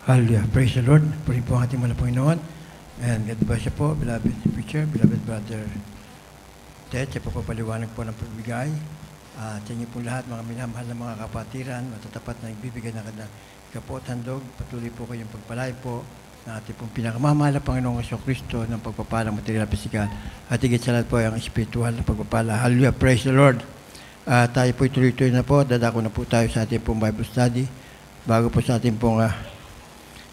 Hallelujah. Praise the Lord. Puri po ang ating mga Panginoon. And God bless you po, beloved preacher, beloved brother Ted. Siya po paliwanag po ng pagbigay. Sa inyo po lahat, mga minamahal na mga kapatiran, matatapat na nagbibigay ng kanilang kapot handog. Patuloy po kayong pagpalay po ng ating pong pinakamamahal na Panginoong Kristo ng pagpapala material pisikal. At higit sa lahat po ang espiritual na pagpapala. Hallelujah. Praise the Lord. Tayo po tuloy-tuloy na po. Dadako na po tayo sa ating pong Bible study. Bago po sa ating pong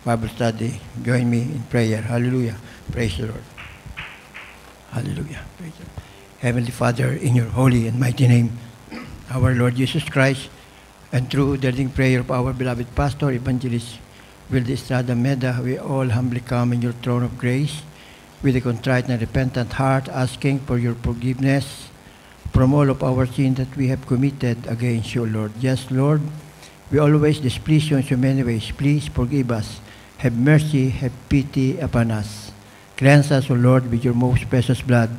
Bible study, join me in prayer. Hallelujah. Praise the Lord. Hallelujah. Praise the Lord. Heavenly Father, in your holy and mighty name, our Lord Jesus Christ, and through the leading prayer of our beloved pastor, evangelist Wilde Estrada Meda, we all humbly come in your throne of grace with a contrite and repentant heart, asking for your forgiveness from all of our sins that we have committed against you, Lord. Yes, Lord, we always displease you in so many ways. Please forgive us. Have mercy, have pity upon us. Cleanse us, O Lord, with your most precious blood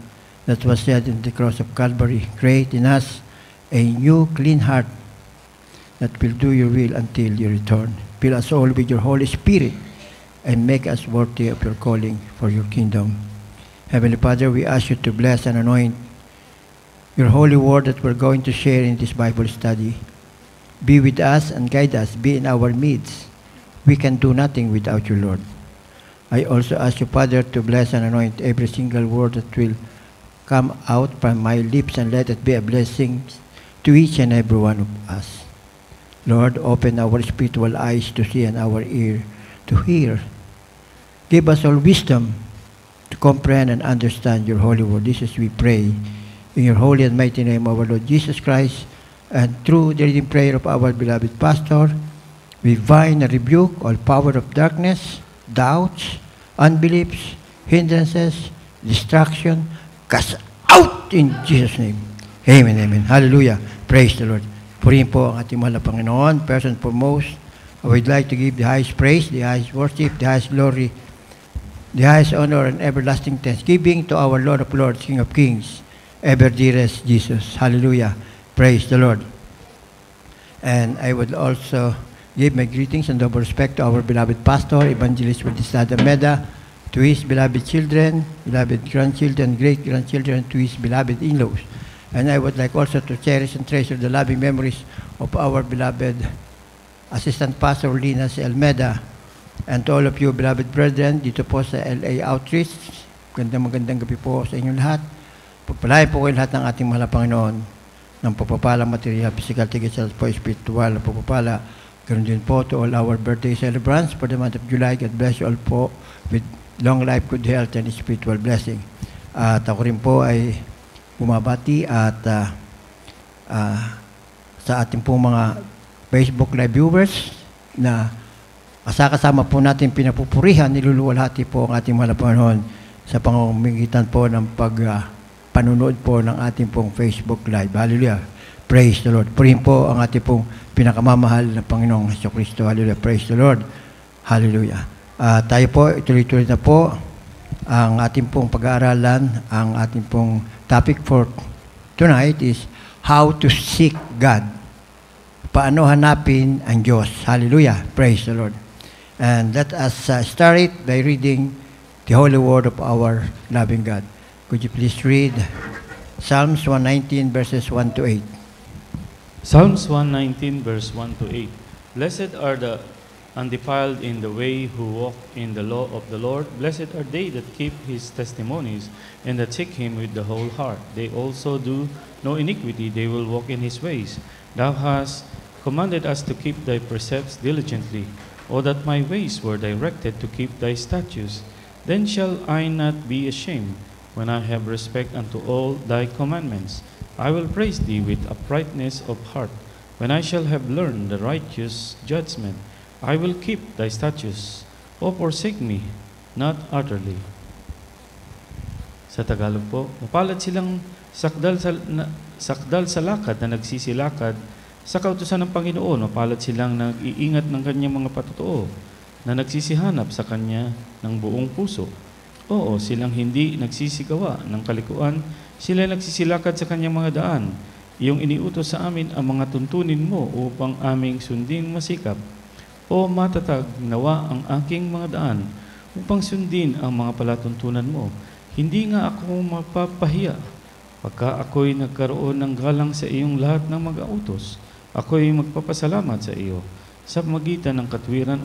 that was shed in the cross of Calvary. Create in us a new, clean heart that will do your will until you return. Fill us all with your Holy Spirit and make us worthy of your calling for your kingdom. Heavenly Father, we ask you to bless and anoint your holy word that we're going to share in this Bible study. Be with us and guide us. Be in our midst. We can do nothing without you, Lord. I also ask you, Father, to bless and anoint every single word that will come out from my lips, and let it be a blessing to each and every one of us. Lord, open our spiritual eyes to see and our ear to hear. Give us all wisdom to comprehend and understand your holy word. This is we pray in your holy and mighty name, our Lord Jesus Christ, and through the reading prayer of our beloved pastor, we bind and rebuke all power of darkness, doubts, unbeliefs, hindrances, distraction. Cast out in Jesus' name. Amen, amen. Hallelujah. Praise the Lord. Purihin po ang ating mahal na Panginoon. First and foremost, I would like to give the highest praise, the highest worship, the highest glory, the highest honor, and everlasting thanksgiving to our Lord of Lords, King of Kings, ever dearest Jesus. Hallelujah. Praise the Lord. And I would also give my greetings and double respect to our beloved pastor, Evangelist Wilde Estrada Meda, to his beloved children, beloved grandchildren, great-grandchildren, to his beloved in-laws. And I would like also to cherish and treasure the loving memories of our beloved Assistant Pastor Linas Almeda, and to all of you, beloved brethren, dito po sa LA Outreach. Magandang gabi po sa inyong lahat. Pagpalain po kayo lahat ng ating mahal na Panginoon ng pagpapala, material, physical, tigil po, spiritual, pagpapala. Ganoon din po to all our birthday celebrants for the month of July. God bless you all po with long life, good health, and spiritual blessing. At ako rin po ay bumabati at sa ating po mga Facebook Live viewers na kasama po natin pinapupurihan, niluluwalhati po ang ating mga Panginoon sa pamamagitan po ng panunood po ng ating pong Facebook Live. Hallelujah. Praise the Lord. Purihin po ang ating pong pinakamamahal na Panginoong Jesucristo. Hallelujah. Praise the Lord. Hallelujah. Tayo po, ituloy-tuloy na po ang ating pong pag-aaralan. Ang ating pong topic for tonight is how to seek God. Paano hanapin ang Diyos. Hallelujah. Praise the Lord. And let us start it by reading the holy word of our loving God. Could you please read Psalms 119 verses 1 to 8. Psalms 119 verse 1 to 8. Blessed are the undefiled in the way who walk in the law of the Lord. Blessed are they that keep his testimonies and that seek him with the whole heart. They also do no iniquity, they will walk in his ways. Thou hast commanded us to keep thy precepts diligently. O that my ways were directed to keep thy statutes. Then shall I not be ashamed when I have respect unto all thy commandments. I will praise thee with uprightness of heart. When I shall have learned the righteous judgment, I will keep thy statutes. O forsake me not utterly. Sa Tagalog po, mapalad silang sakdal sa lakad na nagsisilakad sa kautusan ng Panginoon. Mapalad silang nag-iingat ng kanyang mga patotoo na nagsisihanap sa kanya ng buong puso. Oo, silang hindi nagsisigawa ng kalikuan, sila nagsisilakad sa kanyang mga daan. Iyong iniutos sa amin ang mga tuntunin mo upang aming sundin masikap. O matatag nawa ang aking mga daan upang sundin ang mga palatuntunan mo. Hindi nga ako mapapahiya. Pagka ako'y nagkaroon ng galang sa iyong lahat ng mag-autos, ako'y magpapasalamat sa iyo sa magitan ng katwiran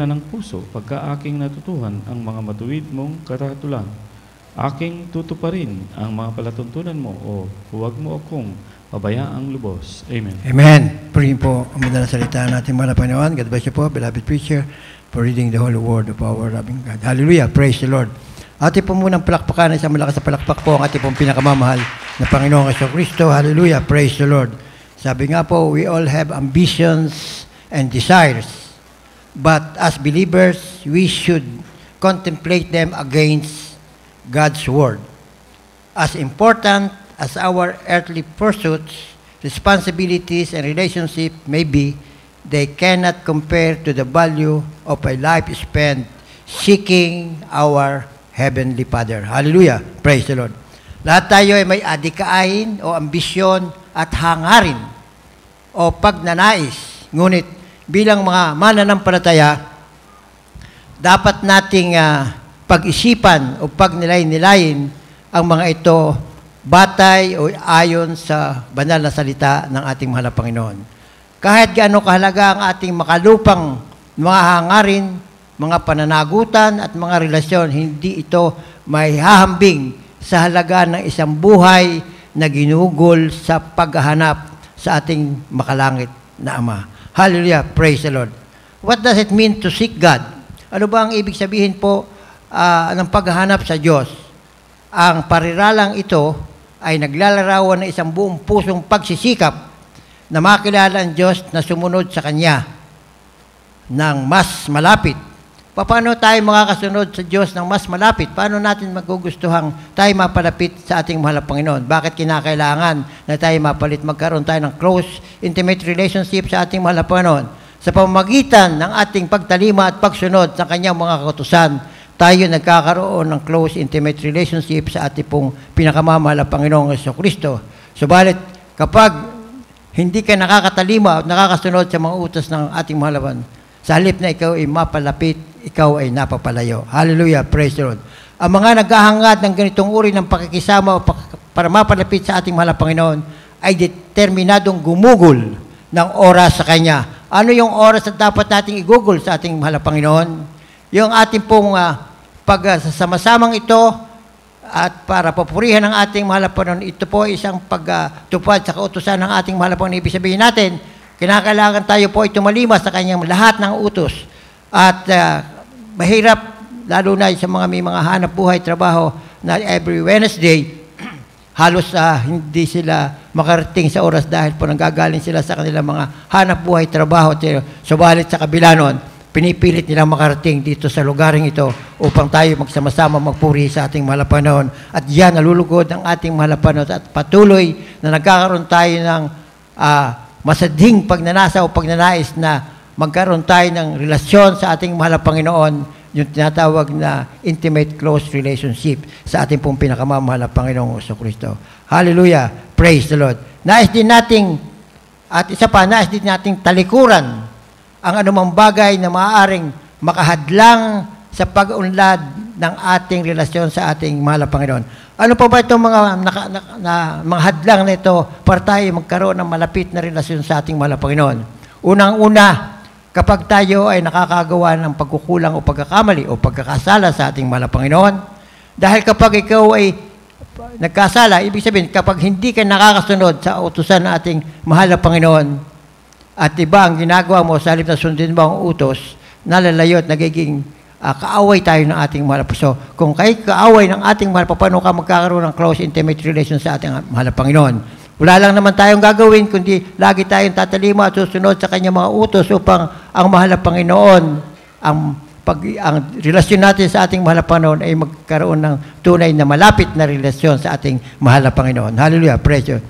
ng puso, pagka aking natutuhan ang mga matuwid mong karatulan. Aking tutuparin ang mga palatuntunan mo, o huwag mo akong pabayaang lubos. Amen. Amen. Purihin po ang madalang salita natin, mga Panginoon. God bless you po, beloved preacher, for reading the holy word of our loving God. Hallelujah. Praise the Lord. Ating po munang palakpakan, isang malakas na palakpak po ang ating pong pinakamamahal na Panginoong Kristo. Hallelujah. Praise the Lord. Sabi nga po, we all have ambitions and desires. But as believers, we should contemplate them against God's word. As important as our earthly pursuits, responsibilities, and relationships may be, they cannot compare to the value of a life spent seeking our Heavenly Father. Hallelujah! Praise the Lord. Lahat tayo ay may adikain o ambisyon at hangarin o pagnanais. Ngunit bilang mga mananampalataya, dapat nating pag-isipan o pagnilay-nilayin ang mga ito batay o ayon sa banal na salita ng ating mahal na Panginoon. Kahit gaano kahalaga ang ating makalupang mga hangarin, mga pananagutan at mga relasyon, hindi ito may hahambing sa halaga ng isang buhay na ginugol sa paghahanap sa ating makalangit na Ama. Hallelujah! Praise the Lord. What does it mean to seek God? Ano ba ang ibig sabihin po ng paghahanap sa Diyos? Ang pariralang ito ay naglalarawan ng isang buong pusong pagsisikap na makilala ang Diyos na sumunod sa Kanya ng mas malapit. Paano tayo makakasunod sa Diyos ng mas malapit? Paano natin magugustuhang tayo mapalapit sa ating mahal na Panginoon? Bakit kinakailangan na tayo magkaroon tayo ng close, intimate relationship sa ating mahal na Panginoon? Sa pamamagitan ng ating pagtalima at pagsunod sa Kanyang mga kautusan, tayo nagkakaroon ng close, intimate relationship sa ating pong pinakamamahal na Panginoong Kristo. Subalit, kapag hindi ka nakakatalima at nakakasunod sa mga utos ng ating mahal na Panginoon, sa halip na ikaw ay mapalapit, ikaw ay napapalayo. Hallelujah, praise the Lord. Ang mga naghahangad ng ganitong uri ng pakikisama para mapalapit sa ating mahal na Panginoon ay determinadong gumugol ng oras sa Kanya. Ano yung oras na dapat nating igugol sa ating mahal na Panginoon? Yung ating pong pagsasama-samang ito at para papurihan ng ating mahal na Panginoon, ito po isang pagtupad sa kautusan ng ating mahal na Panginoon. Ibig sabihin natin, kinakailangan tayo po ay tumalima sa Kanyang lahat ng utos. At mahirap, lalo na sa mga may mga hanap buhay, trabaho, na every Wednesday, halos hindi sila makarating sa oras dahil po nanggagaling sila sa kanilang mga hanap buhay, trabaho. Subalit sa kabila nun, pinipilit nilang makarating dito sa lugaring ito upang tayo magsama-sama magpuri sa ating mahal na Panginoon. At yan, nalulugod ang ating mahal na Panginoon at patuloy na nagkakaroon tayo ng masadhing pagnanasa o pagnanais na magkaroon tayo ng relasyon sa ating mahal na Panginoon, yung tinatawag na intimate, close relationship sa ating pong pinakamamahal na Panginoong Kristo. Hallelujah! Praise the Lord! Nais din nating talikuran ang anumang bagay na maaaring makahadlang sa pag-unlad ng ating relasyon sa ating mahal na Panginoon. Ano pa ba itong mga hadlang na ito para tayo magkaroon ng malapit na relasyon sa ating mahal na Panginoon? Unang-una, kapag tayo ay nakakagawa ng pagkukulang o pagkakamali o pagkakasala sa ating mahal na Panginoon, dahil kapag ikaw ay nagkasala, ibig sabihin, kapag hindi ka nakakasunod sa utusan ng ating mahal na Panginoon, at iba ang ginagawa mo sa halip na sundin mo ang utos, nalalayo at nagiging kaaway tayo ng ating mahal na Panginoon. So, kung kayo kaaway ng ating mahal, paano ka magkakaroon ng close, intimate relation sa ating mahal na Panginoon? Wala lang naman tayong gagawin, kundi lagi tayong tatalima at susunod sa kanyang mga utos upang ang mahal na Panginoon, ang relasyon natin sa ating mahal na Panginoon ay magkaroon ng tunay na malapit na relasyon sa ating mahal na Panginoon. Hallelujah, praise God.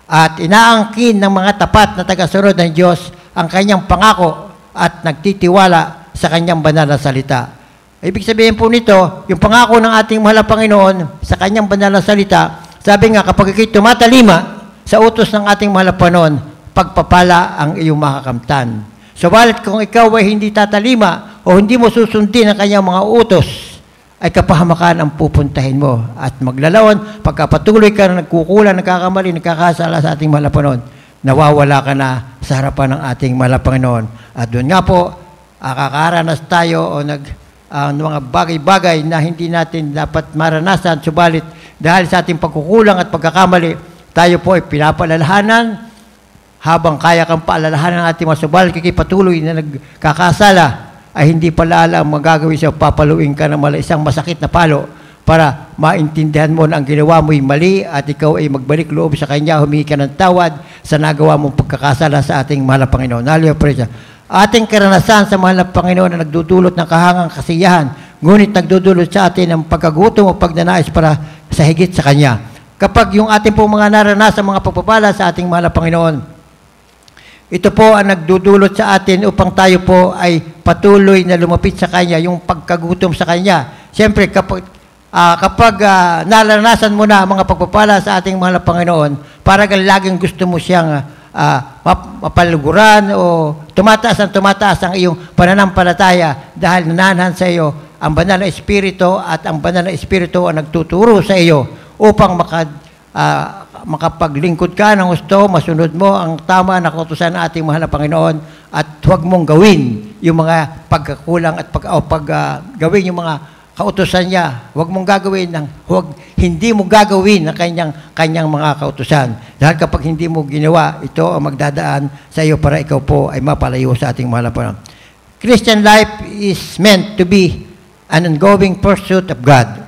At inaangkin ng mga tapat na tagasunod ng Diyos ang kanyang pangako at nagtitiwala sa kanyang banal na salita. Ibig sabihin po nito, yung pangako ng ating mahal na Panginoon sa kanyang banal na salita, sabi nga, kapag ikay tumatalima sa utos ng ating mahal na Panginoon, pagpapala ang iyong makakamtan. Subalit kung ikaw ay hindi tatalima o hindi mo susundin ang kanyang mga utos, ay kapahamakan ang pupuntahin mo. At maglalaon, pagkapatuloy ka na nagkukulang, nagkakamali, nagkakasala sa ating mahal na Panginoon, nawawala ka na sa harapan ng ating mahal na Panginoon. At doon nga po, kakaranas tayo o mga bagay-bagay na hindi natin dapat maranasan, subalit dahil sa ating pagkukulang at pagkakamali, tayo po ay pinapaalalahanan habang kaya kang paalalahanan ng ating mga subalit patuloy na nagkakasala, ay hindi pala alam ang magagawin siya, papaluin ka ng isang masakit na palo para maintindihan mo na ang ginawa mo'y mali at ikaw ay magbalik loob sa Kanya, humingi ka ng tawad sa nagawa mong pagkakasala sa ating mahal na Panginoon. Hallelujah, praise God. Ating karanasan sa mahal na Panginoon na nagdudulot ng kahangang kasiyahan, ngunit nagdudulot sa atin ng pagkagutom o pagnanais para sa higit sa Kanya. Kapag yung ating pong mga naranasan, mga pagpapala sa ating mahal na Panginoon, ito po ang nagdudulot sa atin upang tayo po ay patuloy na lumapit sa Kanya, yung pagkagutom sa Kanya. Siyempre, kapag naranasan mo na ang mga pagpapala sa ating mahal na Panginoon, parang laging gusto mo siyang mapaluguran o tumataas ang iyong pananampalataya dahil nananahan sa iyo ang banal na Espiritu at ang banal na Espiritu ang nagtuturo sa iyo upang makapaglingkod ka ng gusto, masunod mo ang tama na kautusan ng ating mahal na Panginoon at huwag mong gawin yung mga pagkakulang at gawin yung mga kautusan niya. Huwag mong gagawin hindi mo gagawin ang kanyang mga kautusan. Dahil kapag hindi mo ginawa, ito ang magdadaan sa iyo para ikaw po ay mapalayo sa ating mahal na Panginoon. Christian life is meant to be an ongoing pursuit of God.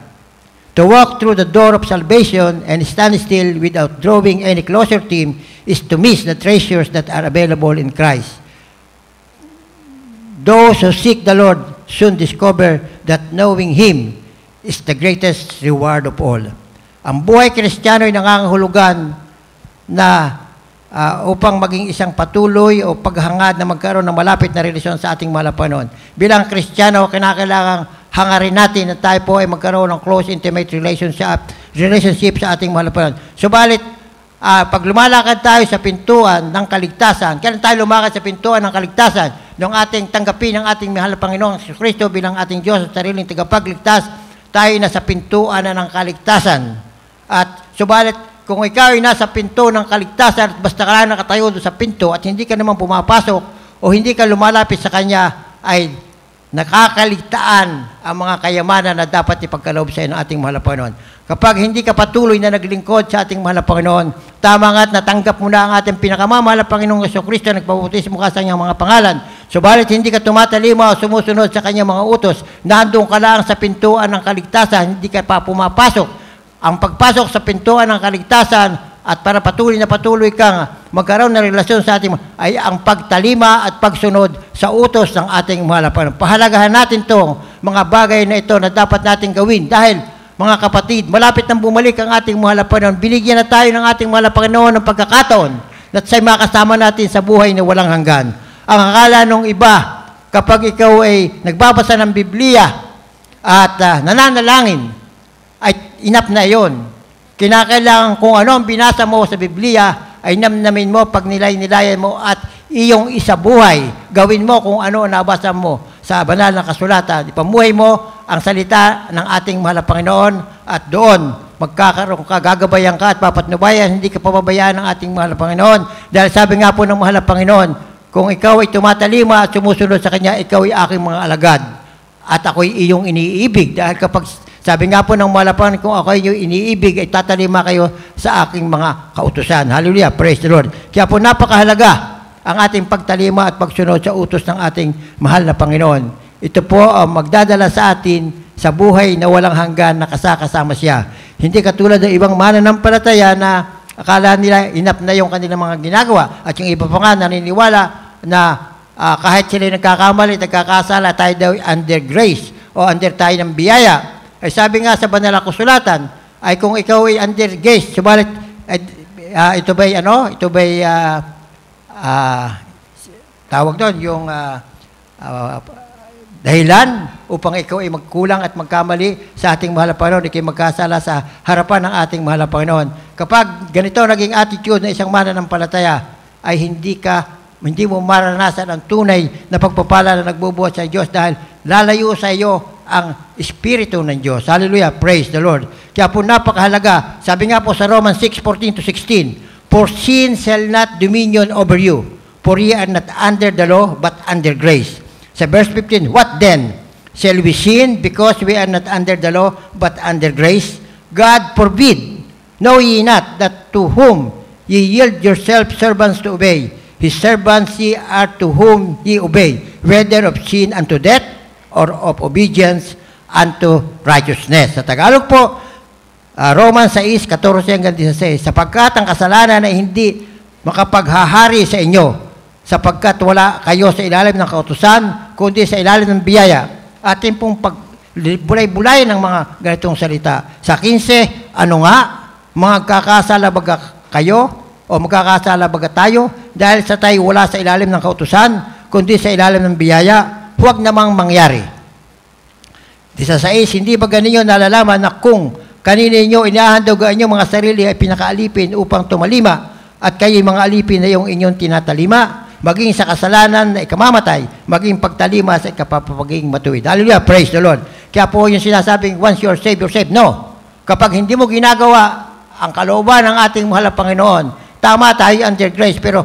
To walk through the door of salvation and stand still without drawing any closer to Him is to miss the treasures that are available in Christ. Those who seek the Lord soon discover that knowing Him is the greatest reward of all. Ang buhay Kristiyano ay nangangahulugan na upang maging isang patuloy o paghangad na magkaroon ng malapit na relasyon sa ating mahal na Panginoon. Bilang Kristiyano, kinakailangang hangarin natin na tayo po ay magkaroon ng close, intimate relationship sa ating mahal na Panginoon. Subalit, pag lumalakad tayo sa pintuan ng kaligtasan, kailan tayo lumakad sa pintuan ng kaligtasan? Nung ating tanggapin ang ating mahal na Panginoong Kristo bilang ating Diyos at sariling tagapagligtas, tayo na sa pintuan na ng kaligtasan. At subalit, kung ikaw ay nasa pinto ng kaligtasan at basta ka lang nakatayo doon sa pinto at hindi ka naman pumapasok o hindi ka lumalapit sa Kanya, ay nakakaligtaan ang mga kayamanan na dapat ipagkaloob sa iyo ng ating mahal na Panginoon. Kapag hindi ka patuloy na naglingkod sa ating mahal na Panginoon, tama nga at natanggap mo na ang ating pinakamamahal na Panginoong Jesucristo, nagpabautismo ka sa kanyang mga pangalan. Subalit hindi ka tumatalima o sumusunod sa kanyang mga utos, nandun ka lang sa pintuan ng kaligtasan, hindi ka pa pumapasok. Ang pagpasok sa pintuan ng kaligtasan at para patuloy kang magkaroon ng relasyon sa ating ay ang pagtalima at pagsunod sa utos ng ating mahal na Panginoon. Pahalagahan natin itong mga bagay na ito na dapat natin gawin dahil, mga kapatid, malapit nang bumalik ang ating mahal na Panginoon. Binigyan na tayo ng ating mahal na Panginoon ng pagkakataon na siya'y makasama natin sa buhay na walang hanggan. Ang akala nung iba, kapag ikaw ay nagbabasa ng Biblia at nananalangin, ay inap na yon. Kinakailangan kung ano ang binasa mo sa Biblia ay namnamin mo, pag nilay-nilayan mo at iyong isabuhay. Gawin mo kung ano ang nabasa mo sa banal na kasulatan. Ipamuhay mo ang salita ng ating mahal na Panginoon at doon magkakaroon ka, gagabayan ka at papatnubayan, hindi ka pababayaan ng ating mahal na Panginoon. Dahil sabi nga po ng mahal na Panginoon, kung ikaw ay tumatalima at sumusunod sa Kanya, ikaw ay aking mga alagad at ako'y iyong iniibig. Dahil kapag sabi nga po ng mahal na Panginoon, kung ako yung iniibig, ay tatalima kayo sa aking mga kautusan. Hallelujah, praise the Lord. Kaya po napakahalaga ang ating pagtalima at pagsunod sa utos ng ating mahal na Panginoon. Ito po ang magdadala sa atin sa buhay na walang hanggan na kasama siya. Hindi katulad ng ibang mananampalataya na akala nila inap na yung kanilang mga ginagawa. At yung iba pa nga naniniwala na kahit sila nagkakamali, nagkakasala, tayo daw under grace o under tayo ng biyaya. Ay sabi nga sa banal na kasulatan, ay kung ikaw ay under grace, subalit ito ba'y tawag doon, yung dahilan upang ikaw ay magkulang at magkamali sa ating mahal na Panginoon, ikaw magkasala sa harapan ng ating mahal na Panginoon. Kapag ganito naging attitude ng isang mananampalataya, ay hindi ka hindi mo maranasan ang tunay na pagpapala na nagbubuhat sa Diyos dahil lalayo sa iyo ang Espiritu ng Diyos. Hallelujah, praise the Lord. Kaya po napakahalaga, sabi nga po sa Romans 6:14-16, for sin shall not dominion over you, for ye are not under the law, but under grace. Sa verse 15, what then? Shall we sin because we are not under the law, but under grace? God forbid. Know ye not that to whom ye yield yourselves servants to obey, his servants ye are to whom ye obey, whether of sin unto death, or of obedience unto righteousness. Sa Tagalog po, Romans 6:14-16, sapagkat ang kasalanan ay hindi makapaghahari sa inyo, sapagkat wala kayo sa ilalim ng kautusan, kundi sa ilalim ng biyaya. Atin pong pagbulay-bulay ng mga ganitong salita. Sa 15, ano nga? Magkakasala baga kayo o magkakasala baga tayo dahil sa tayo wala sa ilalim ng kautusan, kundi sa ilalim ng biyaya, huwag namang mangyari. 16, hindi ba ganinyo nalalaman na kung kanino inyo inahandog ang inyong mga sarili ay pinakaalipin upang tumalima at kayo'y mga alipin na yung inyong tinatalima, maging sa kasalanan na ikamamatay, maging pagtalima sa ikapapaging matuwid. Hallelujah, praise the Lord. Kaya po yung sinasabing, once you're saved, you're saved. No. Kapag hindi mo ginagawa ang kalooban ng ating mahal na Panginoon, tama tayo under grace, pero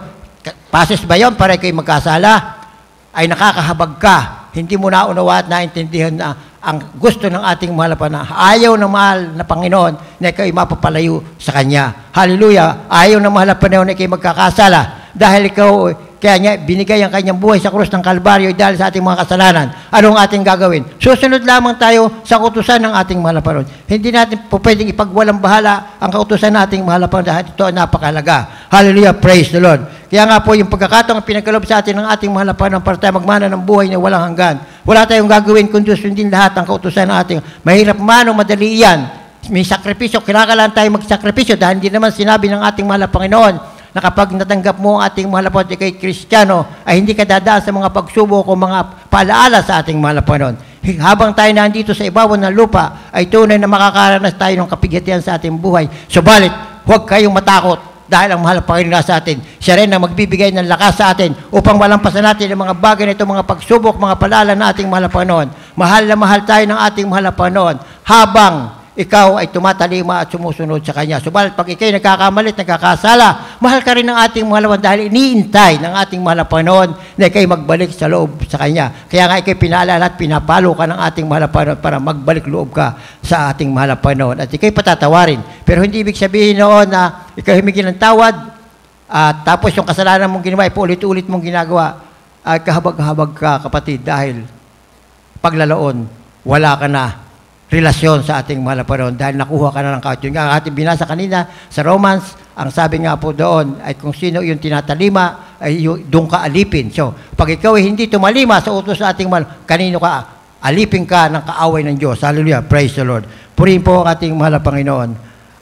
pases ba yun para kayo magkasala? Ay nakakahabag ka. Hindi mo naunawa at naintindihan na ang gusto ng ating mahal na Panginoon. Ayaw ng mahal na Panginoon na kayo mapapalayo sa Kanya. Hallelujah. Ayaw ng mahal na Panginoon na kayo magkakasala. Dahil ikaw, kaya niya binigay ang kanyang buhay sa krus ng Kalbaryo dahil sa ating mga kasalanan. Anong ating gagawin? Susunod lamang tayo sa kautusan ng ating mahal na Panginoon. Hindi natin po pwedeng ipagwalang bahala ang kautusan ng ating mahal na Panginoon dahil ito ay napakahalaga. Hallelujah, praise the Lord. Kaya nga po yung pagkakataong pinagkaloob sa atin ng ating mahal na Panginoon para tayo magmana ng buhay na walang hanggan. Wala tayong gagawin kundi sundin lahat ang kautusan ng ating. Mahirap man o madali yan. May sakripisyo, kailangan tayo magsakripisyo dahil hindi naman sinabi ng ating mahal na Panginoon na kapag natanggap mo ang ating mahal na Panginoon kay Kristiyano, ay hindi ka dadaan sa mga pagsubok o mga paalaala sa ating mahal na Panginoon. Habang tayo nandito sa ibabaw ng lupa, ay tunay na makakaranas tayo ng kapigatian sa ating buhay. Subalit, huwag kayong matakot dahil ang mahal na Panginoon nasa atin. Siya rin ang magbibigay ng lakas sa atin upang malampasan natin ang mga bagay na ito, mga pagsubok, mga paalaala ng ating mahal na Panginoon. Mahal na mahal tayo ng ating mahal na Panginoon habang ikaw ay tumatalima at sumusunod sa Kanya. Subalit pag ikay nagkakamalit, nagkakasala, mahal ka rin ng ating mahal na dahil iniintay ng ating mahal na Panginoon na ikay magbalik sa loob sa Kanya. Kaya nga ikay pinaalala at pinapalo ka ng ating mahal na Panginoon para magbalik loob ka sa ating mahal na Panginoon. At ikay patatawarin. Pero hindi ibig sabihin noon na ikay humingi ng tawad at tapos yung kasalanan mong ginawa, paulit-ulit mong ginagawa, ay kahabag-habag ka, kapatid, dahil paglalaon, wala ka na relasyon sa ating mahal na Panginoon dahil nakuha ka na ng kahit yun. Ang ating binasa kanina sa Romans, ang sabi nga po doon ay kung sino yung tinatalima ay doon ka alipin. So, pag ikaw ay hindi tumalima sa utos sa ating mahal, kanino ka? Alipin ka ng kaaway ng Diyos. Hallelujah, praise the Lord. Purihin po ang ating mahal na Panginoon.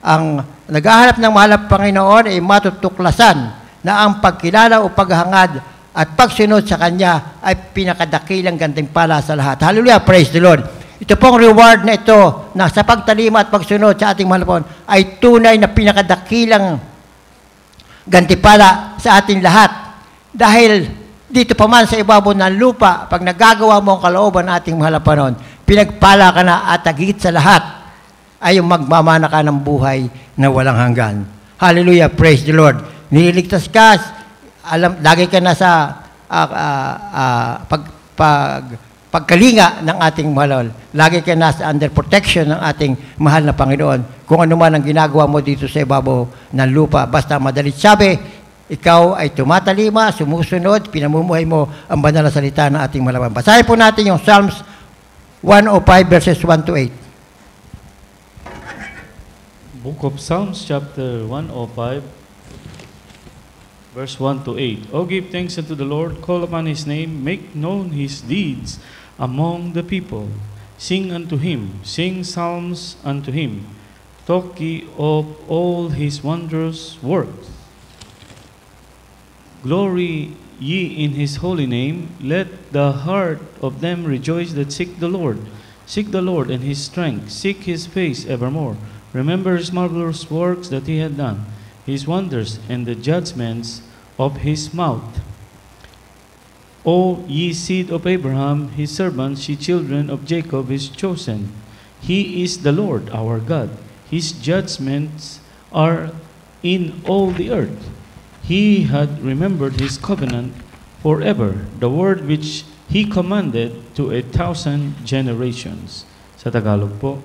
Ang naghahanap ng mahal na Panginoon ay matutuklasan na ang pagkilala o paghangad at pagsunod sa Kanya ay pinakadakilang gantimpala sa lahat. Hallelujah, praise the Lord. Ito pong reward na ito na sa pagtalima at pagsunod sa ating mahal na Panginoon ay tunay na pinakadakilang gantipala sa ating lahat. Dahil dito pa man sa ibabaw ng lupa, pag nagagawa mo ang kalooban ng ating mahal na Panginoon, pinagpala ka na at higit sa lahat ay yung magmamana ka ng buhay na walang hanggan. Hallelujah, praise the Lord. Nililigtas ka, lagi ka na sa pagkalinga ng ating mahal. Lagi ka nasa under protection ng ating mahal na Panginoon. Kung ano man ang ginagawa mo dito sa ibabaw ng lupa. Basta madalit sabi, ikaw ay tumatalima, sumusunod, pinamumuhay mo ang banal na salita ng ating mahal. Basahin po natin yung Psalms 105 verses 1 to 8. Book of Psalms chapter 105 verse 1 to 8. Oh, give thanks unto the Lord, call upon His name, make known His deeds among the people. Sing unto Him, sing psalms unto Him. Talk ye of all His wondrous works. Glory ye in His holy name. Let the heart of them rejoice that seek the Lord. Seek the Lord and His strength. Seek His face evermore. Remember His marvelous works that He had done, His wonders and the judgments of His mouth. O ye seed of Abraham, his servants, ye children of Jacob, his chosen. He is the Lord our God. His judgments are in all the earth. He had remembered his covenant forever, the word which he commanded to 1,000 generations. Sa Tagalog po.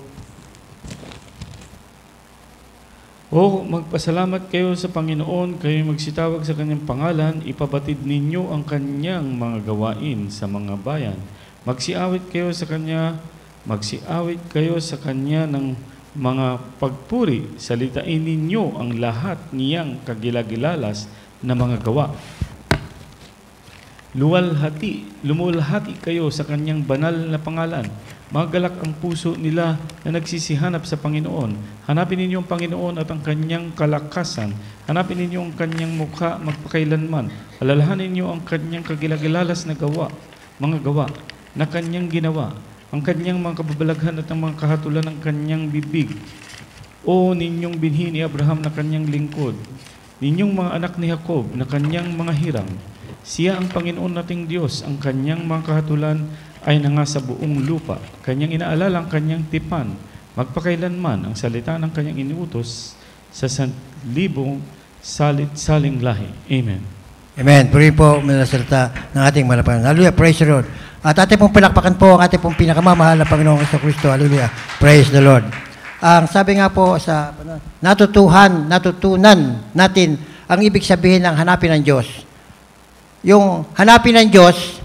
O magpasalamat kayo sa Panginoon, kayo magsitawag sa kanyang pangalan, ipabatid ninyo ang kanyang mga gawain sa mga bayan. Magsiawit kayo sa kanya ng mga pagpuri, salitain ninyo ang lahat niyang kagilagilalas na mga gawa. Lumulhati kayo sa kanyang banal na pangalan. Magalak ang puso nila na nagsisihanap sa Panginoon. Hanapin ninyo ang Panginoon at ang kanyang kalakasan. Hanapin ninyo ang kanyang mukha magpakailanman. Alalahanin ninyo ang kanyang kagilagilalas na mga gawa na kanyang ginawa, ang kanyang mga kababalaghan at ang mga kahatulan ng kanyang bibig. O ninyong binhi ni Abraham na kanyang lingkod, ninyong mga anak ni Jacob na kanyang mga hirang. Siya ang Panginoon nating Diyos, ang kanyang mga kahatulan ay nangasa buong lupa. Kanyang inaalala ang kanyang tipan, magpakailanman ang salita ng kanyang iniutos sa 1,000 salit-saling lahi. Amen. Amen. Purihin po mga salita ng ating malapanan. Hallelujah. Praise the Lord. At ating pong palakpakan po ang ating pong pinakamamahal na Panginoong Kristo. Hallelujah. Praise the Lord. Ang sabi nga po sa natutunan natin ang ibig sabihin ng hanapin ng Diyos. Yung hanapin ng Diyos,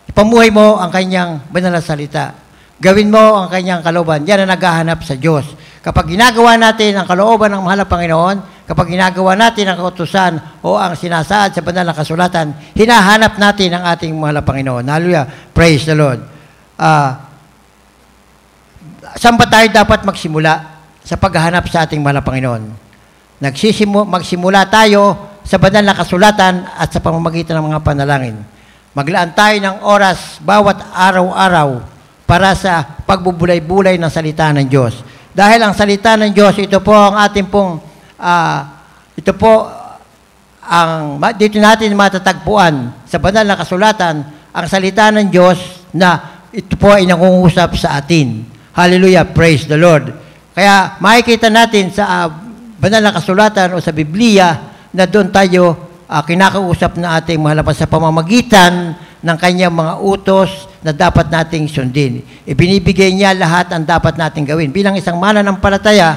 ipamuhay mo ang kanyang banal na salita. Gawin mo ang kanyang kalooban. Yan ang naghahanap sa Diyos. Kapag ginagawa natin ang kalooban ng mahal na Panginoon, kapag ginagawa natin ang kautusan o ang sinasaad sa banal na kasulatan, hinahanap natin ang ating mahal na Panginoon. Hallelujah. Praise the Lord. Saan ba tayo dapat magsimula sa paghahanap sa ating mahal na Panginoon? Magsimula tayo sa banal na kasulatan at sa pamamagitan ng mga panalangin. Maglaan tayo ng oras bawat araw-araw para sa pagbubulay-bulay ng salita ng Diyos. Dahil ang salita ng Diyos, ito po ang ating pong, dito natin matatagpuan sa banal na kasulatan, ang salita ng Diyos na ito po ay nangungusap sa atin. Hallelujah, praise the Lord. Kaya makikita natin sa banal na kasulatan o sa Biblia na doon tayo kinakausap na ating mahal na sa pamamagitan ng kanyang mga utos na dapat nating sundin. Ibinibigay niya lahat ang dapat nating gawin. Bilang isang mananampalataya,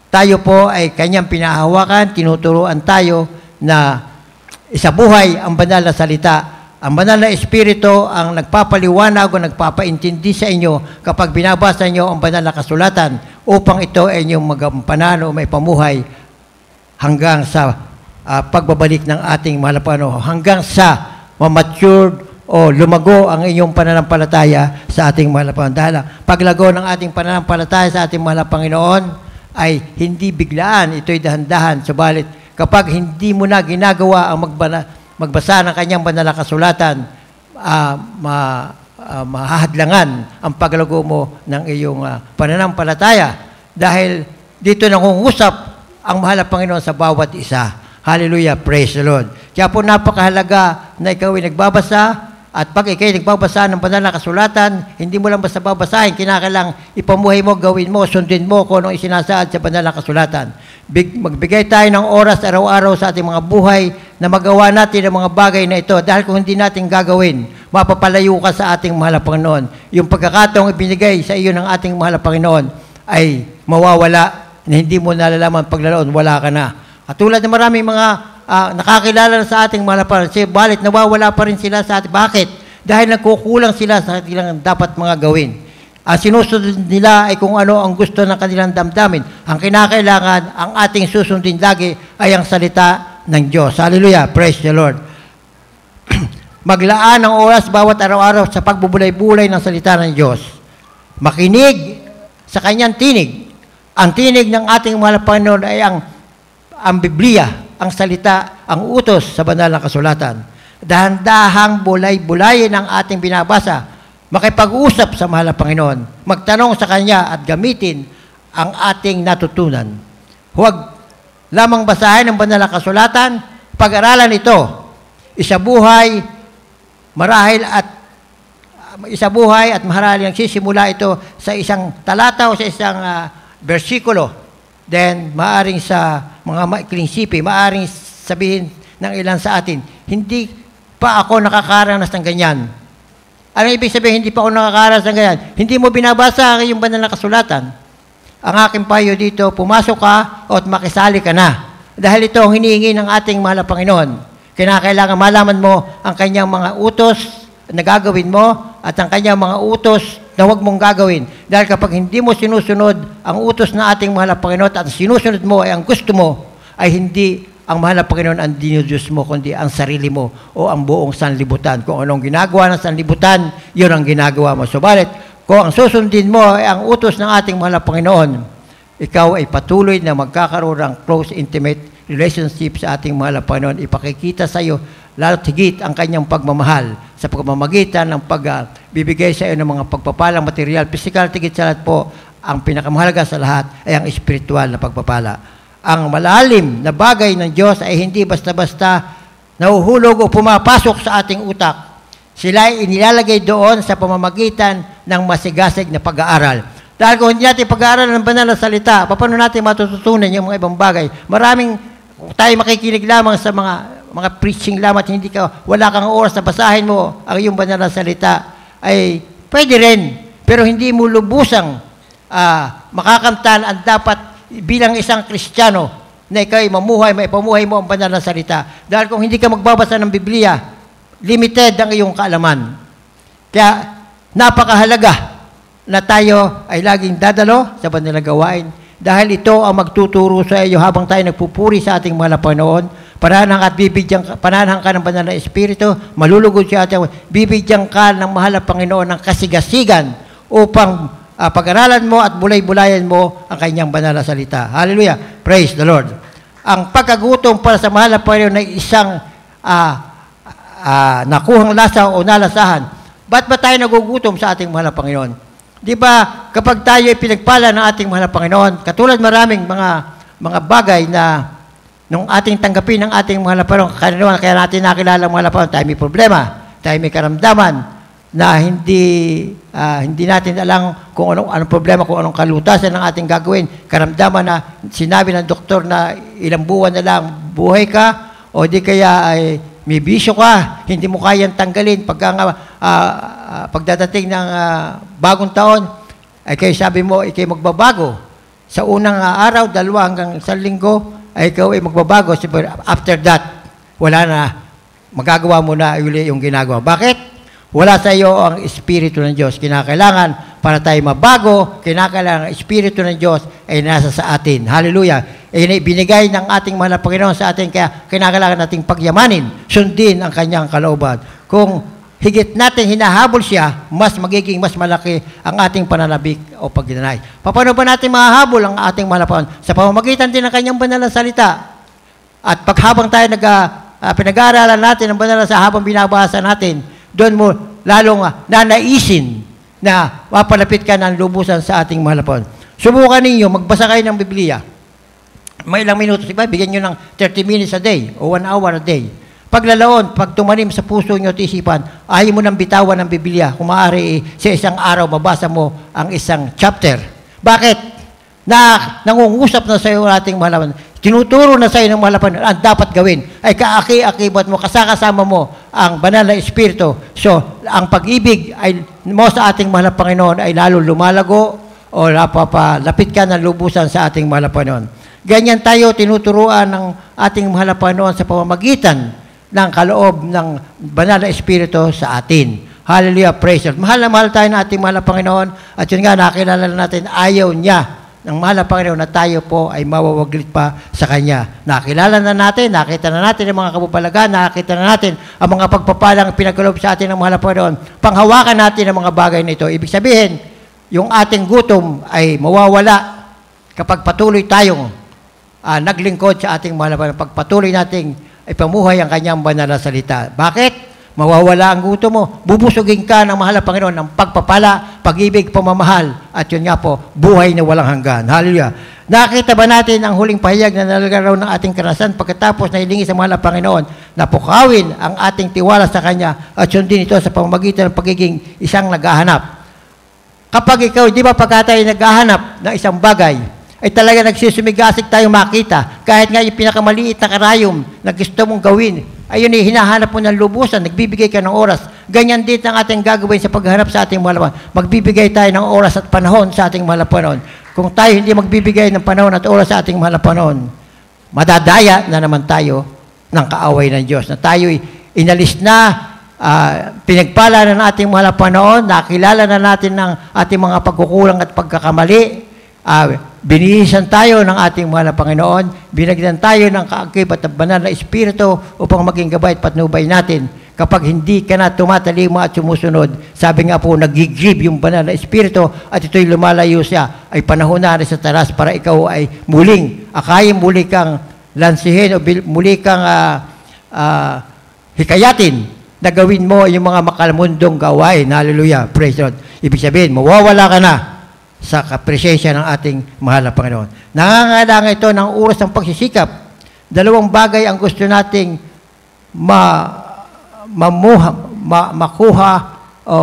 tayo po ay kanyang pinahawakan, tinuturuan tayo na isabuhay ang banal na salita. Ang banal na Espiritu ang nagpapaliwanag o nagpapaintindi sa inyo kapag binabasa nyo ang banal na kasulatan upang ito ay inyong magampanan o may pamuhay hanggang sa pagbabalik ng ating mahal na Panginoon, hanggang sa mamatured o lumago ang inyong pananampalataya sa ating mahal na Panginoon. Dahil paglago ng ating pananampalataya sa ating mahal na Panginoon ay hindi biglaan, ito'y dahan-dahan. Subalit kapag hindi mo na ginagawa ang magbasa ng kanyang banal na kasulatan, mahahadlangan ang paglago mo ng iyong pananampalataya. Dahil dito nangungusap ang mahal na Panginoon sa bawat isa. Hallelujah, praise the Lord. Kaya po napakahalaga na ikaw ay nagbabasa at pag ikaw ay nagbabasa ng banal na kasulatan, hindi mo lang basta babasahin, kinakailang ipamuhay mo, gawin mo, sundin mo kung anong isinasaad sa banal na kasulatan. Magbigay tayo ng oras araw-araw sa ating mga buhay na magawa natin ang mga bagay na ito dahil kung hindi natin gagawin, mapapalayo ka sa ating mahal na Panginoon. Yung pagkakataong ibinigay sa iyo ng ating mahal na Panginoon ay mawawala na hindi mo nalalaman paglalaon, wala ka na. At tulad ng maraming mga nakakilala sa ating mahal na Panginoon, balit nawawala pa rin sila sa ating. Bakit? Dahil nagkukulang sila sa kanilang dapat mga gawin. Ang sinusunod nila ay kung ano ang gusto ng kanilang damdamin. Ang kinakailangan, ang ating susundin lagi ay ang salita ng Diyos. Hallelujah! Praise the Lord! Maglaan ng oras bawat araw-araw sa pagbubulay-bulay ng salita ng Diyos. Makinig sa kanyang tinig. Ang tinig ng ating mahal na Panginoon ay ang Biblia, ang salita, ang utos sa banal na kasulatan. Dahan-dahang bulay-bulayin ang ating binabasa. Makipag-usap sa mahal na Panginoon. Magtanong sa Kanya at gamitin ang ating natutunan. Huwag lamang basahin ang banal na kasulatan, pag-aralan ito. Isabuhay, marahil at marahil ang sisimula ito sa isang talata o sa isang bersikulo. Then, maaring sa mga maikling sipi, maaring sabihin ng ilan sa atin, hindi pa ako nakakaranas ng ganyan. Ano ibig sabihin, hindi pa ako nakakaranas ng ganyan? Hindi mo binabasa ang iyong banal na kasulatan. Ang aking payo dito, pumasok ka at makisali ka na. Dahil ito ang hinihingi ng ating mahal na Panginoon. Kinakailangan malaman mo ang kanyang mga utos na gagawin mo at ang kanyang mga utos na huwag mong gagawin. Dahil kapag hindi mo sinusunod ang utos ng ating mahal na Panginoon at sinusunod mo ay ang gusto mo, ay hindi ang mahal na Panginoon ang dinudiyos mo, kundi ang sarili mo o ang buong sanlibutan. Kung anong ginagawa ng sanlibutan, yun ang ginagawa mo. Subalit, kung ang susundin mo ay ang utos ng ating mahal na Panginoon, ikaw ay patuloy na magkakaroon ng close, intimate relationship sa ating mahal na Panginoon. Ipakikita sa iyo, lalo't higit ang kanyang pagmamahal sa pagmamagitan ng pagbibigay sa iyo ng mga pagpapalang material, physical, higit sa lahat po, ang pinakamahalaga sa lahat ay ang espiritual na pagpapala. Ang malalim na bagay ng Diyos ay hindi basta-basta nahuhulog o pumapasok sa ating utak. Sila ay inilalagay doon sa pamamagitan ng masigasig na pag-aaral. Dahil kung hindi natin pag-aaral ng banal na salita, paano natin matututunan yung mga ibang bagay? Maraming tayo makikinig lamang sa mga preaching lamang at wala kang oras na basahin mo ang iyong banal na salita, ay pwede rin. Pero hindi mo lubusang makakamtan ang dapat bilang isang Kristiyano na ikaw ay maipamuhay mo ang banal na salita. Dahil kung hindi ka magbabasa ng Biblia, limited ang iyong kaalaman. Kaya napakahalaga na tayo ay laging dadalo sa banal na gawain dahil ito ang magtuturo sa iyo habang tayo nagpupuri sa ating mahal na Panginoon. Panahan ka ng banal na Espiritu, malulugod siya at bibigyan ka ng mahal na Panginoon ng kasigasigan upang pag-aralan mo at bulay-bulayan mo ang kanyang banal na salita. Hallelujah! Praise the Lord! Ang pagkagutom para sa mahal na Panginoon ay isang nakuhang lasa o nalasahan. Ba't ba tayo nagugutom sa ating mahal na Panginoon? Di ba, kapag tayo ay pinagpala ng ating mahal na Panginoon, katulad maraming mga bagay na nung ating tanggapin ng ating mahal na Panginoon, kaya natin nakilala ang mahal na Panginoon, tayo may problema, tayo may karamdaman, na hindi natin alam kung anong problema, kung anong kalutasan ng ating gagawin. Karamdaman na sinabi ng doktor na ilang buwan na lang buhay ka, o di kaya ay may bisyo ka, hindi mo kayang tanggalin. Pagdadating ng bagong taon, ay kayo sabi mo, ikaw magbabago. Sa unang araw, 2 hanggang 1 linggo, ay ikaw ay magbabago. After that, wala na. Magagawa mo na yung ginagawa. Bakit? Wala sa iyo ang Espiritu ng Diyos. Kinakailangan para tayo mabago, kinakailangan ang Espiritu ng Diyos ay nasa sa atin. Hallelujah! Binigay ng ating mahal na Panginoon sa atin, kaya kinakailangan nating pagyamanin, sundin ang kanyang kalooban. Kung higit natin hinahabol siya, mas malaki ang ating pananabik o pagdinay. Paano ba natin mahahabol ang ating mahal na Panginoon? Sa pamamagitan din ng kanyang banal na salita. At paghabang tayo pinag-aaralan natin ang banal na salita habang binabasa natin, doon mo lalong nanaisin na mapalapit ka ng lubusan sa ating mahal na Panginoon. Subukan ninyo, magbasa kayo ng Biblia. May ilang minutos, diba? Bigyan nyo ng 30 minutes a day o 1 hour a day. Paglalaon, pag tumanim sa puso nyo at isipan, ayaw mo ng bitawan ng Biblia. Kung maaari, sa isang araw, mabasa mo ang isang chapter. Bakit? Nangungusap na sa iyo ating mahal na Panginoon. Tinuturo na sa iyo ng mahal na Panginoon ang dapat gawin ay kaaki-akibat mo, kasama mo ang banal na Espiritu. So, ang pag-ibig mo sa ating mahal na Panginoon ay lalo lumalago o napapalapit ka ng lubusan sa ating mahal na Panginoon. Ganyan tayo tinuturuan ng ating mahal na Panginoon sa pamamagitan ng kaloob ng banal na Espiritu sa atin. Hallelujah, praise God. Mahal na mahal tayo ng ating mahal na Panginoon at yun nga, nakilala natin, ayaw niya ng mahal na Panginoon na tayo po ay mawawaglit pa sa Kanya. Nakilala na natin, nakita na natin ang mga kabubalagan, nakita na natin ang mga pagpapalang pinagkaloob sa atin ng mahal na Panginoon. Panghawakan natin ang mga bagay nito. Ibig sabihin, yung ating gutom ay mawawala kapag patuloy tayong naglingkod sa ating mahal na Panginoon. Pagpatuloy nating ipamuhay ang Kanyang banal na salita. Bakit? Mawawala ang gutom mo. Bubusugin ka ng mahal na Panginoon ng pagpapala, pag-ibig, pamamahal. At yun nga po, buhay na walang hanggan. Hallelujah. Nakita ba natin ang huling pahayag na nalagaraw ng ating karanasan pagkatapos na hilingi sa mahal na Panginoon na pukawin ang ating tiwala sa Kanya at sundin ito sa pamamagitan ng pagiging isang naghahanap? Kapag ikaw, di ba pagka tayo naghahanap ng isang bagay, ay talaga nagsusumigasig tayo makita. Kahit nga yung pinakamaliit na karayom na gusto mong gawin, ayun hinahanap mo ng lubusan, nagbibigay ka ng oras. Ganyan din ang ating gagawin sa paghanap sa ating mahal na Panginoon. Magbibigay tayo ng oras at panahon sa ating mahal na Panginoon. Kung tayo hindi magbibigay ng panahon at oras sa ating mahal na Panginoon, madadaya na naman tayo ng kaaway ng Diyos. Na tayo'y inalis na, pinagpala na ng ating mahal na Panginoon, nakilala na natin ng ating mga pagkukulang at pagkakamali, binihisan tayo ng ating mahal na Panginoon, binagyan tayo ng kaagib at banal na Espiritu upang maging gabay at patnubay natin. Kapag hindi ka na tumatalima at sumusunod, sabi nga po, nagigib yung banal na Espiritu at ito'y lumalayo siya, ay panahon na rin sa taras para ikaw ay muling, akayin muli kang lansihin o muli kang hikayatin na gawin mo yung mga makalamundong gawain. Hallelujah. Praise God. Ibig sabihin, mawawala ka na sa presensya ng ating mahal na Panginoon. Nangangailangan ito ng oras ng pagsisikap. Dalawang bagay ang gusto nating makuha o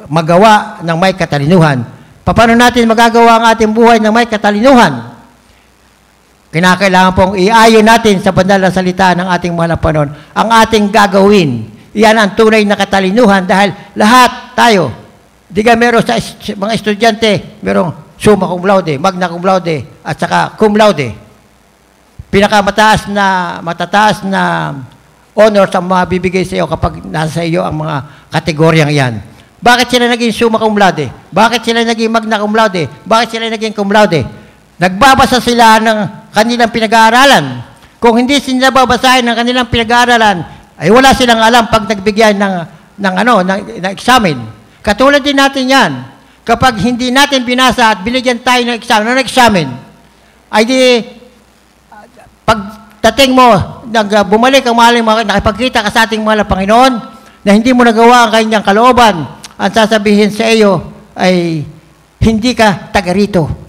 magawa ng may katalinuhan. Paano natin magagawa ang ating buhay ng may katalinuhan? Kinakailangan pong iayon natin sa banal na salita ng ating mahal na Panginoon ang ating gagawin. Iyan ang tunay na katalinuhan dahil lahat tayo, di ka meron sa mga estudyante, merong summa cum laude, magna cum laude, at saka cum laude. Matataas na honors ang mabibigay sa iyo kapag nasa iyo ang mga kategoryang yan. Bakit sila naging summa cum laude? Bakit sila naging magna cum laude? Bakit sila naging cum laude? Nagbabasa sila ng kanilang pinag-aaralan. Kung hindi sila babasahin ng kanilang pinag-aaralan, ay wala silang alam pag nagbigyan ng examen. Katulad din natin yan. Kapag hindi natin binasa at binigyan tayo ng examen, ay di, pagdating mo, bumalik ang mahaling nakipagkita ka sa ating mahal na Panginoon, na hindi mo nagawa ang kanyang kalooban, ang sasabihin sa iyo ay, hindi ka taga rito.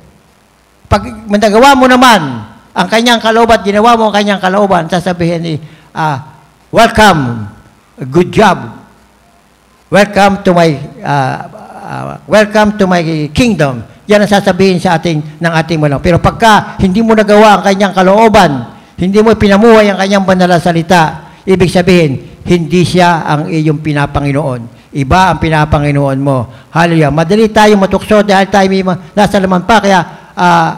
Pag nagawa mo naman ang kanyang kalooban, ginawa mo ang kanyang kalooban, sasabihin ni, welcome, good job. Welcome to my kingdom. Yan ang sasabihin sa ng ating malang. Pero pagka hindi mo nagawa ang kanyang kalooban, hindi mo pinamuhay ang kanyang banal na salita, ibig sabihin, hindi siya ang iyong pinapanginoon. Iba ang pinapanginoon mo. Hallelujah. Madali tayong matukso dahil tayo may nasa laman pa. Kaya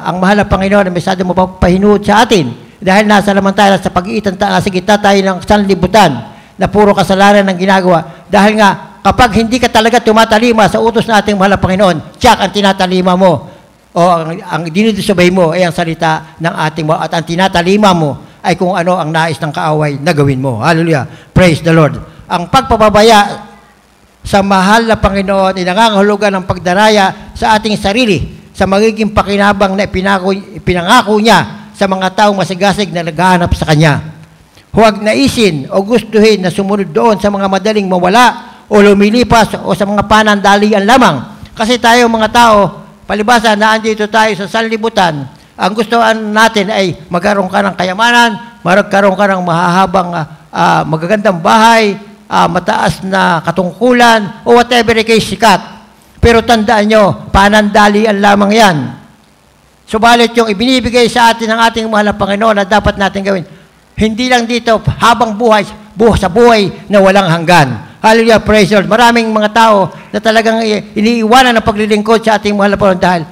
ang mahal na Panginoon, masyado mo pahinuod sa atin. Dahil nasa laman tayo sa pag-iitan, nasa gitna tayo ng sanlibutan na puro kasalanan ng ginagawa. Dahil nga, kapag hindi ka talaga tumatalima sa utos ng ating mahal na Panginoon, tiyak ang tinatalima mo o ang dinidisubay mo ay ang salita ng ating mo at ang tinatalima mo ay kung ano ang nais ng kaaway na gawin mo. Hallelujah. Praise the Lord. Ang pagpapabaya sa mahal na Panginoon ay nangangahulugan ng pagdaraya sa ating sarili sa magiging pakinabang na pinangako niya sa mga taong masigasig na naghahanap sa Kanya. Huwag naisin o gustuhin na sumunod doon sa mga madaling mawala o lumilipas o sa mga panandalian lamang. Kasi tayo mga tao, palibasa na andito tayo sa sanlibutan, ang gustuhan natin ay magkaroon ka ng kayamanan, magkaroon ka ng mahahabang, magagandang bahay, mataas na katungkulan, o whatever kay sikat. Pero tandaan nyo, panandalian lamang yan. Subalit yung ibinibigay sa atin ng ating mahal na Panginoon na dapat natin gawin, hindi lang dito habang buhay sa buhay na walang hanggan. Hallelujah, praise the Lord. Maraming mga tao na talagang iniiwanan ng paglilingkod sa ating mahal na Panginoon dahil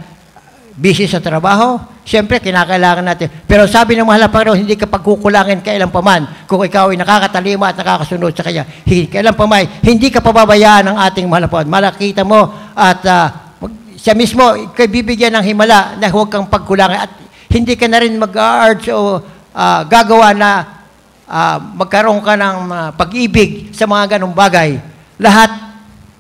busy sa trabaho. Siyempre, kinakailangan natin. Pero sabi ng mahal na Panginoon, hindi ka pagkukulangin kailan paman kung ikaw ay nakakatalima at nakakasunod sa Kanya. Kailan paman, hindi ka pababayaan ng ating mahal na Panginoon. Malakita mo at siya mismo, ikay bibigyan ng himala na huwag kang pagkulangan at hindi ka na rin mag-urge o gagawa na magkaroon ka ng pag-ibig sa mga ganong bagay. Lahat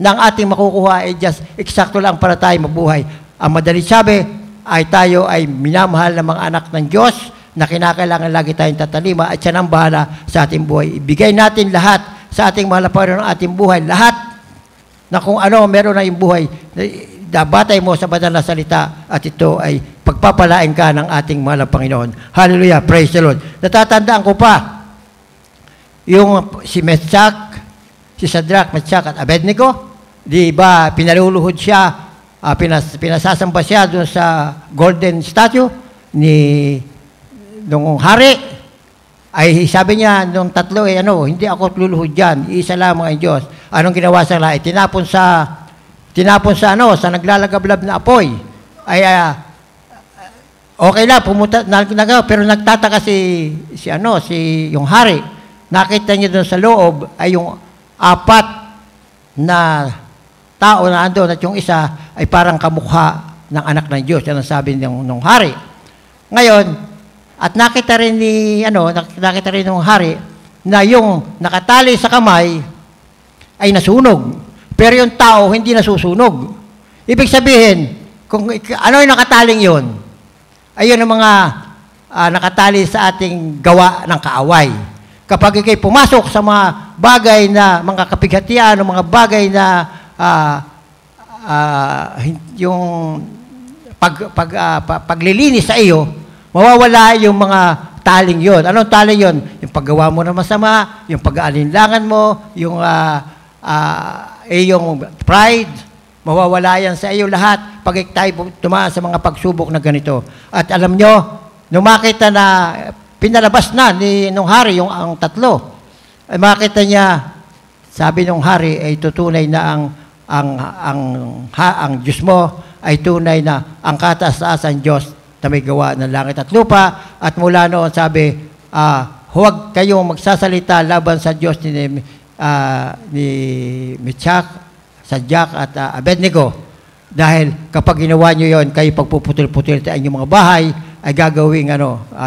ng ating makukuha ay just eksakto lang para tayo mabuhay. Ang madali sabi ay tayo ay minamahal ng mga anak ng Diyos na kinakailangan lagi tayong tatalima at siya nang bahala sa ating buhay. Ibigay natin lahat sa ating mahal na Panginoon ng ating buhay. Lahat na kung ano meron na yung buhay. dabatay mo sa banal na salita at ito ay pagpapalain ka ng ating mahal na Panginoon. Hallelujah, praise the Lord. Natatandaan ko pa, yung si Meshach, si Shadrach, Meshach at Abednego, di ba pinaluluhod siya, pinasasamba siya doon sa golden statue nung hari, ay sabi niya nung tatlo, hindi ako luluhod dyan, isa lamang ang Diyos. Anong ginawa sa lahat? Tinapon sa naglalagablab na apoy. Ay, okay lang, pumunta, pero nagtataka yung hari. Nakita niya doon sa loob ay yung 4 na tao na andun at yung isa ay parang kamukha ng anak ng Diyos. Yan ang sabi ng hari. Ngayon, at nakita rin ng hari na yung nakatali sa kamay ay nasunog. Pero yung tao hindi nasusunog. Ibig sabihin, kung ano yung nakataling yun, ayun ang mga nakatali sa ating gawa ng kaaway. Kapag ikay pumasok sa mga bagay na mga kapighatian o mga bagay na yung paglilinis sa iyo, mawawala yung mga taling yon. Anong taling yon? Yung paggawa mo ng masama, yung pag-aalinlangan mo, yung pride, mawawala yan sa iyo lahat pag tayo tumaan sa mga pagsubok na ganito. At alam nyo, nung makita na pinalabas na nung hari ang tatlo, ay makita niya, sabi nung hari ay tutunay na ang Diyos mo ay tunay na ang kataas-taasan Diyos na may gawa ng langit at lupa. At mula noon sabi, huwag kayong magsasalita laban sa Diyos ni Meshach, Shadrach at Abednego. Dahil kapag ginawa nyo yon, kayo pagpuputul-putul sa inyong mga bahay, ay gagawing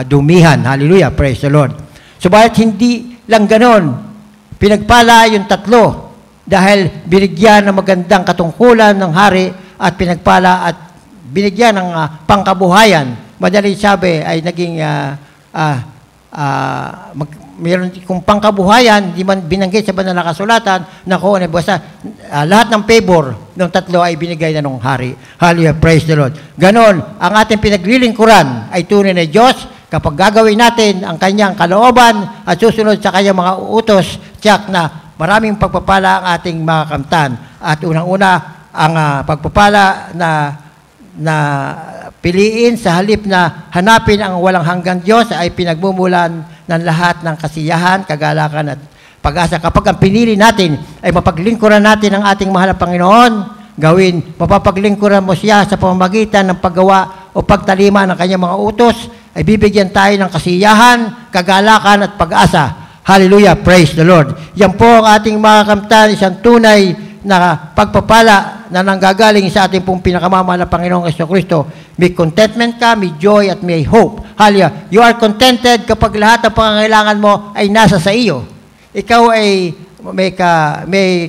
dumihan. Hallelujah, praise the Lord. Subalit hindi lang ganon. Pinagpala yung tatlo dahil binigyan ng magandang katungkulan ng hari at pinagpala at binigyan ng pangkabuhayan. Madaling sabi ay naging mayroon kung pangkabuhayan, di man binanggit sa banal na kasulatan, basta lahat ng favor ng tatlo ay binigay na ng hari. Hallelujah, praise the Lord. Ganon, ang ating pinaglilingkuran ay tunay na Diyos kapag gagawin natin ang kanyang kalooban at susunod sa kanyang mga utos, tiyak na maraming pagpapala ang ating mga kamtan. At unang-una, ang pagpapala na piliin sa halip na hanapin ang walang hanggang Diyos ay pinagmumulan ng lahat ng kasiyahan, kagalakan at pag-asa. Kapag ang pinili natin ay mapaglingkuran natin ang ating mahal na Panginoon, mapapaglingkuran mo siya sa pamamagitan ng paggawa o pagtalima ng kanyang mga utos, ay bibigyan tayo ng kasiyahan, kagalakan at pag-asa. Hallelujah, praise the Lord. Yan po ang ating mga kamtan, isang tunay na pagpapala na nanggagaling sa ating pong pinakamamahal na Panginoong Jesucristo. May contentment ka, may joy at may hope. Hallelujah. You are contented kapag lahat ng pangangailangan mo ay nasa sa iyo. Ikaw ay may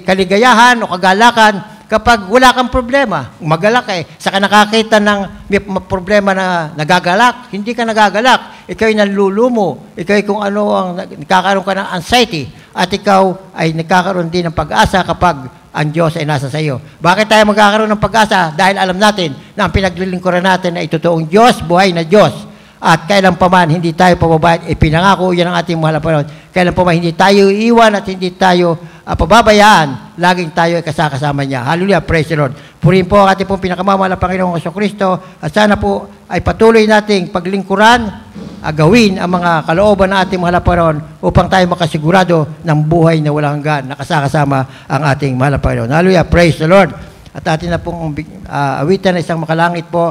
kaligayahan o kagalakan kapag wala kang problema. Magalak saka nakakita ng may problema na nagagalak, hindi ka nagagalak. Ikaw ay nalulumo. Ikaw ay kung ano nagkakaroon ka ng anxiety. At ikaw ay nagkakaroon din ng pag-asa kapag ang Diyos ay nasa sa iyo. Bakit tayo magkakaroon ng pag-asa? Dahil alam natin na ang pinaglilingkuran natin ay totoong Diyos, buhay na Diyos. At kailan pa man hindi tayo pababayaan, pinangako yan ang ating mahal na Panginoon. Kailan pa man hindi tayo iiwan at hindi tayo pababayaan, laging tayo ay kasama niya. Hallelujah, praise the Lord. Purihin po ang ating pong pinakamamahal na Panginoong Jesucristo at sana po ay patuloy nating paglingkuran, gawin ang mga kalooban ng ating mahal na Panginoon upang tayo makasigurado ng buhay na walang hanggan, nakasama ang ating mahal na Panginoon. Hallelujah, praise the Lord. At atin na pong awitan na isang makalangit po